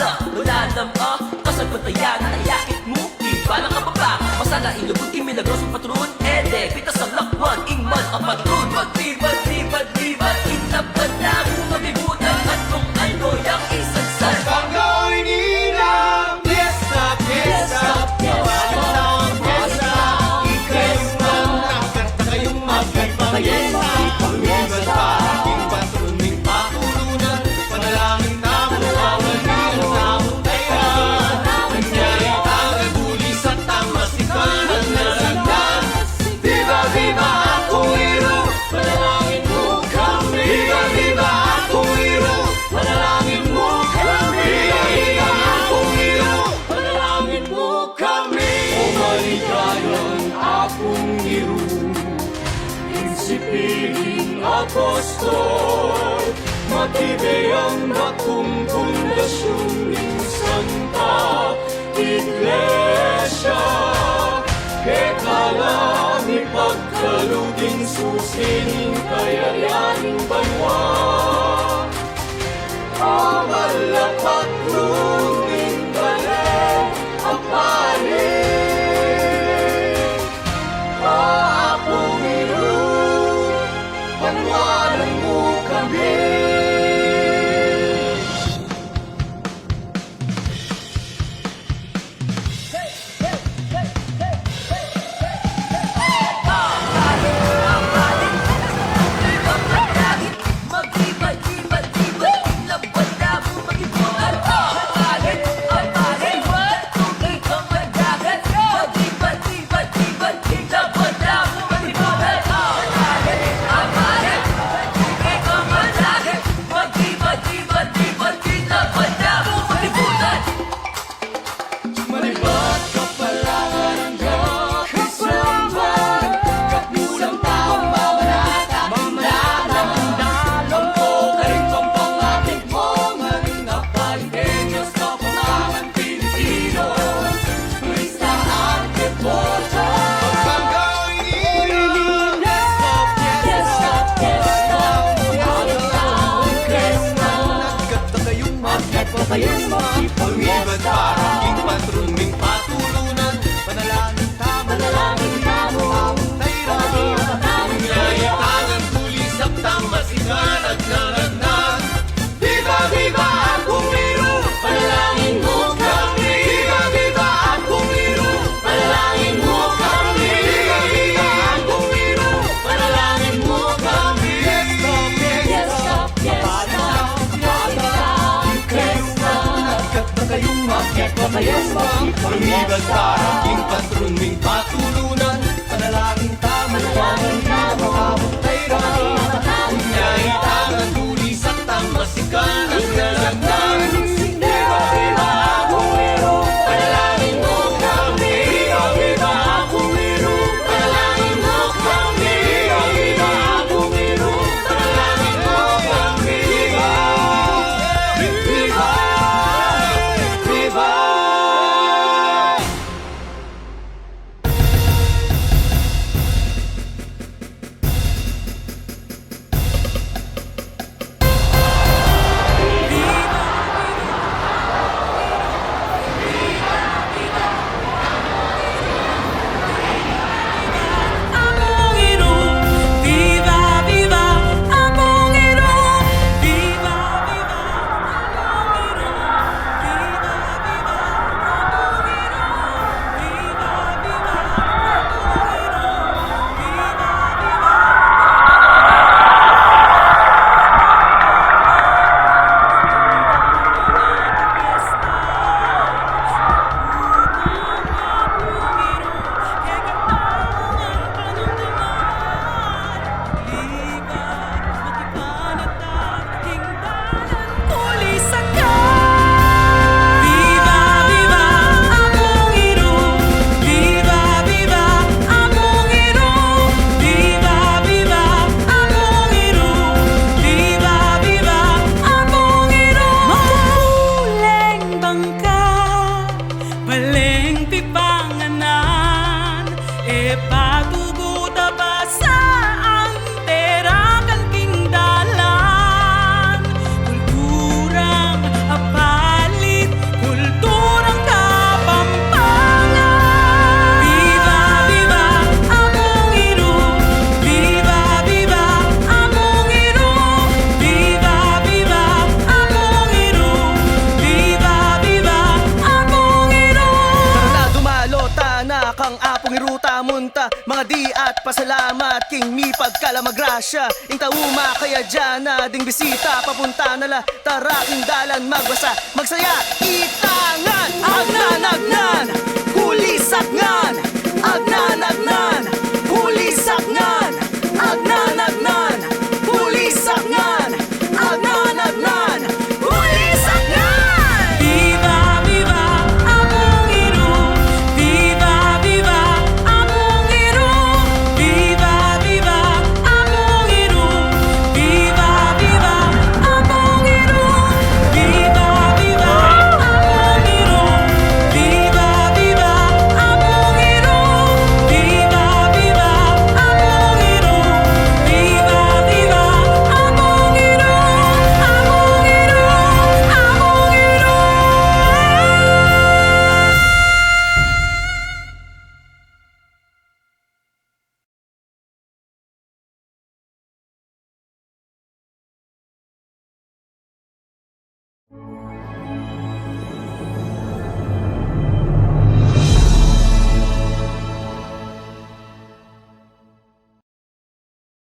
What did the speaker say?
Lunalama, kasagbatayan, nayakit mo iba ng kababa, masala ilubog iminagros ang patron. Ede, pita sa lakwan, ingman ang patron. Magtibad, tibad, tibad, inapad na kung mabibutan at kung ano yung isansal. Banggaoy nilang Fiesta, Fiesta, Fiesta, Fiesta, Fiesta, nakakanta kayong magpipangesta. Pag-ibad pa, aking patruning patulunan, panalangin na mawawal niyo na mutayan. Nangyari ang bulis at ang masikan at nalagdan. Viva, viva, akong hero, panalangin mo kami. Viva, viva, akong hero, panalangin mo kami. Viva, viva, akong hero, panalangin mo kami. O maligayan akong hero, insipiling apostol, matibay ang bakong pundasyon ng Santa Iglesia. Kekalang ipagkaluging susining kayayaning banwa, amalapat luning balen ang paling. Akong iro, panwalan mo kami. Pag-ibad para aking patruning patulunan, panalangin tamo, among tayran. Nangyayit ang tulis at tamasigan at nalagnan. Viva, viva, akong hero, panalangin mo kami. Viva, viva, akong hero, panalangin mo kami. Viva, viva, akong hero, panalangin mo kami. Fiesta, fiesta, fiesta, kayong magpapayesta. Pag-ibad para aking patruning patulunan, panalangin tamo, among tayran. Nangyayit ang tulis at tamasikan at nalagnan. Viva, viva, akong hero, panalangin mo kami. Viva, viva, akong hero, panalangin mo kami. Viva, viva, akong hero, panalangin mo kami. Viva, viva, Mga di at pasalamat king mi pagkalamagrasya. Ing tauma kaya dyan na ding bisita papunta nala. Tara king dalan magbasa, magsaya, ita!